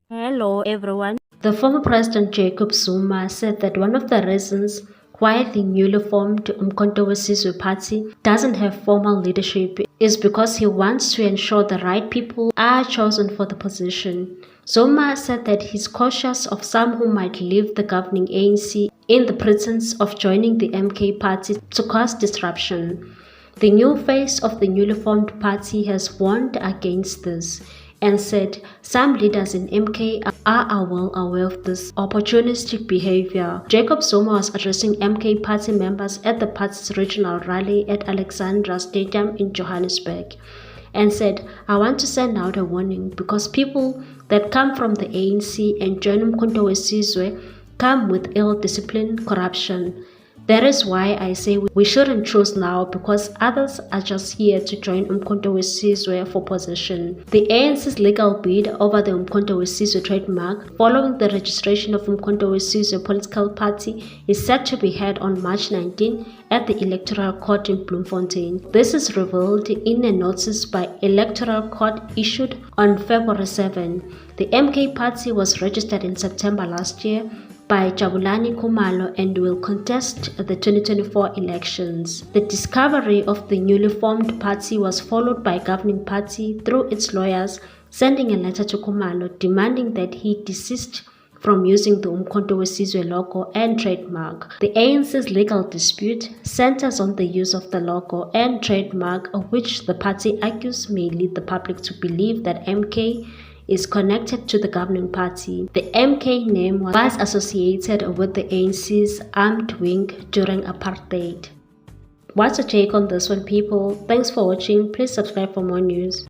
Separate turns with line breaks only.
Hello everyone. The former President Jacob Zuma said that one of the reasons why the newly formed Umkhonto we Sizwe party doesn't have formal leadership is because he wants to ensure the right people are chosen for the position. Zuma said that he's cautious of some who might leave the governing ANC in the pretense of joining the MK party to cause disruption. The new face of the newly formed party has warned against this and said some leaders in MK are well aware of this opportunistic behavior. Jacob Zuma was addressing MK party members at the party's regional rally at Alexandra Stadium in Johannesburg and said, "I want to send out a warning because people that come from the ANC and join Umkhonto we Sizwe come with ill discipline, corruption. That is why I say we shouldn't choose now because others are just here to join Umkhonto we Sizwe for position." The ANC's legal bid over the Umkhonto we Sizwe trademark following the registration of Umkhonto we Sizwe political party is set to be held on March 19 at the Electoral Court in Bloemfontein. This is revealed in a notice by Electoral Court issued on February 7. The MK party was registered in September last year by Jabulani Khumalo and will contest the 2024 elections. The discovery of the newly formed party was followed by governing party through its lawyers sending a letter to Khumalo demanding that he desist from using the Umkhonto we Sizwe logo and trademark. The ANC's legal dispute centers on the use of the logo and trademark, which the party argues may lead the public to believe that MK is connected to the governing party. The MK name was associated with the ANC's armed wing during apartheid. What's your take on this one, people? Thanks for watching. Please subscribe for more news.